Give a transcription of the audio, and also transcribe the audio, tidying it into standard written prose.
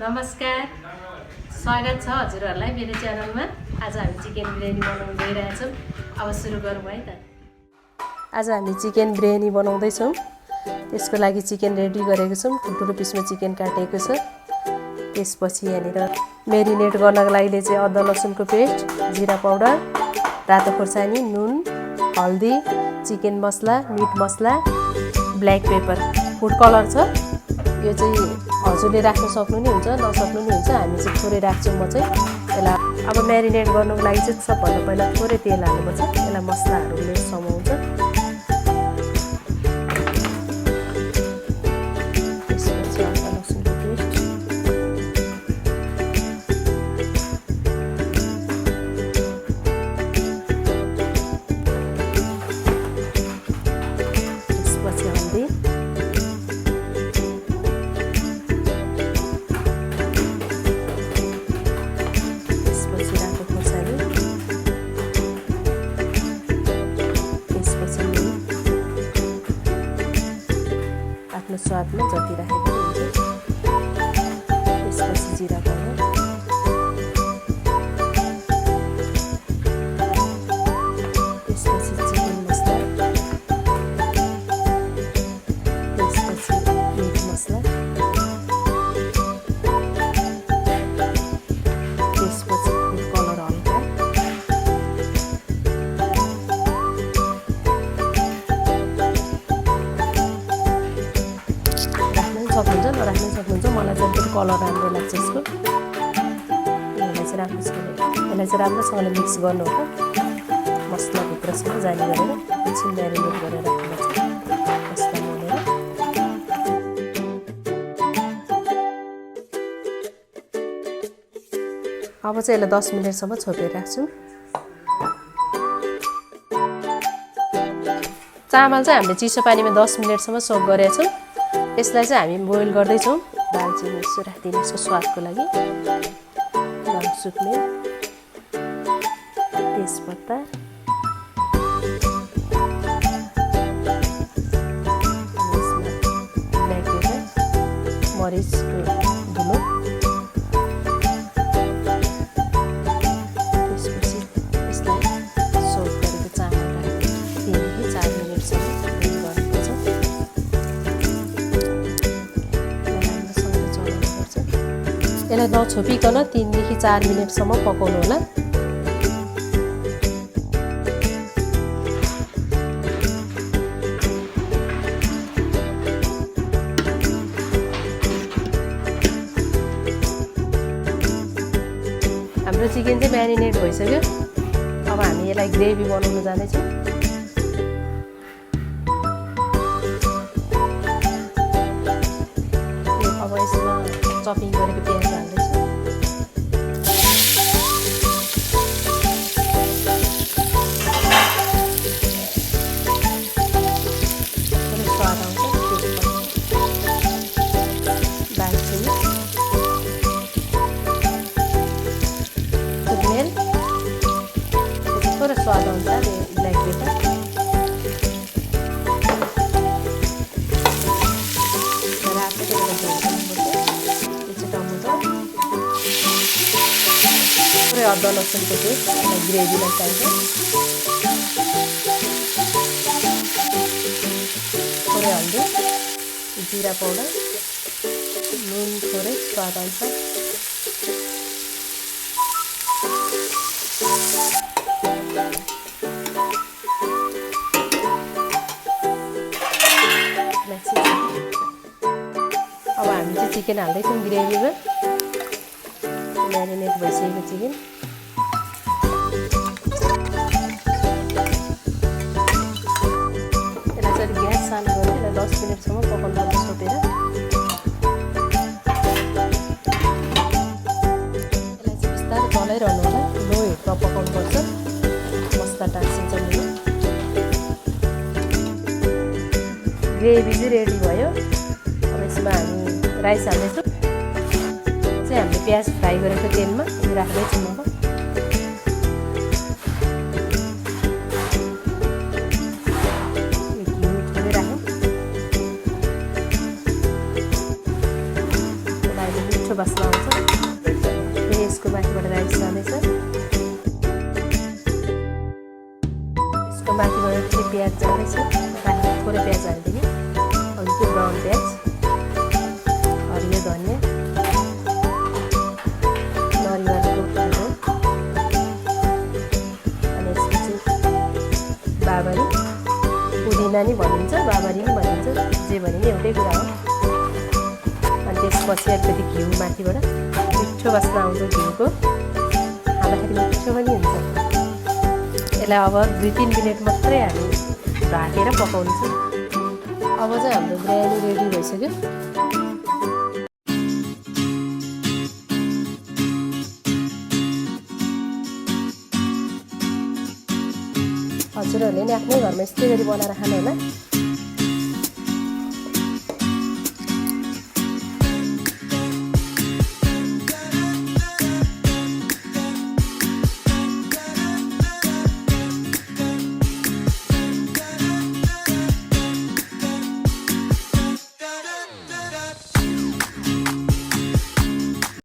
नमस्कार, स्वागत छ हजुरहरूलाई मेरो च्यानलमा। आज हामी चिकन बिरयानी बनाउन गइरहेछौँ। अब सुरु गरौँ है त। आज हामी चिकन बिरयानी बनाउँदैछौँ। त्यसको लागि चिकन रेडी गरेको छौँ। ठुल्ठुलो पिसमा चिकन काटेको छ। त्यसपछि यहाँनिर मेरिनेट गर्नको लागि चाहिँ अदुवा लसुनको पेस्ट, जिरा पाउडर, रातो खोर्सानी, नुन, हल्दी, चिकन मसला, मिट मसला, ब्ल्याक पेपर, फुड कलर छ। यो चाहिँ हजुरले राख्न सक्नु नि हुन्छ, नसक्नु नि हुन्छ। हामी चाहिँ थोरै राख्छौँ। म चाहिँ यसलाई अब म्यारिनेट गर्नुको लागि चाहिँ सबभन्दा पहिला थोरै तेल हाल्नुपर्छ। यसलाई मसलाहरूले समाउँछ। त्यसपछि अदुवा लसुनको पेस्ट, त्यसपछि हल्दी, आफ्नो स्वादमा जति राखेको हुन्छ। त्यसपछि जिरा पाउडर, त्यसपछि चिकन मसला, त्यसपछि मिट मसला, त्यसपछि फुड कलर हल्का, सक्नुहुन्छ नराख्नै सक्नुहुन्छ। मलाई चाहिँ त्यो कलर राम्रो लाग्छ यसको। यसलाई चाहिँ राम्रोसँगले मिक्स गर्नु हो त, मसलाभित्रसम्म जाने गरेर एकछिन म्यारिनेट गरेर राख्नुपर्छ मसला मोलेर। अब चाहिँ यसलाई 10 मिनटसम्म छोपेर राख्छु। चामल चाहिँ हामीले चिसो पानीमा 10 मिनटसम्म सोक गरेका छौँ। यसलाई चाहिँ हामी बोइल गर्दैछौँ। दालचिनी यसो राखिदिनु यसको स्वादको लागि। रङ सुक्ने, तेजपत्ता, यसमा ब्ल्याक पेपर, मरिचको धुलो, त्यसपछि यसलाई सोक गरेको चामल राखेर 3 देखि 4 मिनटसम्म बोइल गर्नुपर्छ। यसलाई नछोपिकन 3 देखि 4 मिनटसम्म पकाउनु होला। हाम्रो चिकन चाहिँ म्यारिनेट भइसक्यो। अब हामी यसलाई ग्रेभी बनाउन जाँदैछौँ। अब यसमा चपिङ गरेको प्याज हाल्दैछु। स्वाद आउँछ। दालचिनी, सुक्मेल, थोरै स्वाद आउँछ। ब्ल्याक पेपर, अदुवा लसुनको पेस्ट, ग्रेभीलाई चाहिन्छ। थोरै हल्दी, जिरा पाउडर, नुन थोरै स्वाद अनुसार, अब हामी चाहिँ चिकन हाल्दैछौँ ग्रेभीमा। म्यारिनेट भइसकेको चिकन यसलाई चाहिँ ग्यास सानो गरेर यसलाई 10 मिनटसम्म पकाउनु पर्छ छोपेर। यसलाई चाहिँ बिस्तारै चलाइरहनु होला। लो हिटमा पकाउनुपर्छ। मसला टाँसिन्छ मेरो। ग्रेभी चाहिँ रेडी भयो। अब यसमा हामी राइस हाल्दैछौँ। हामीले प्याज फ्राई गरेको तेलमा राख्दैछौँ। अब घिउ थोरै राखौँ। यसलाई मिठो बास्ना आउँछ। त्यसको माथिबाट फेरि प्याज जाँदैछ, थोरै प्याज हालिदिने, अलिकति ब्राउन प्याज, हरियो धनियाँ, नरिवलको फुल, अनि यसपछि बाबरी, पुदिना नि भनिन्छ, बाबरी नि भनिन्छ, जे भने नि एउटै कुरा हो। अनि त्यसपछि अलिकति घिउ माथिबाट, मिठो बास्ना आउँछ घिउको, खाँदाखेरि मिठो पनि हुन्छ। यसलाई अब 2-3 मिनट मात्रै हामी ढाकेर पकाउनेछौँ। अब चाहिँ हाम्रो बिरयानी रेडी भइसक्यो। हजुरहरूले नि आफ्नै घरमा यस्तै गरी बनाएर खानु होला।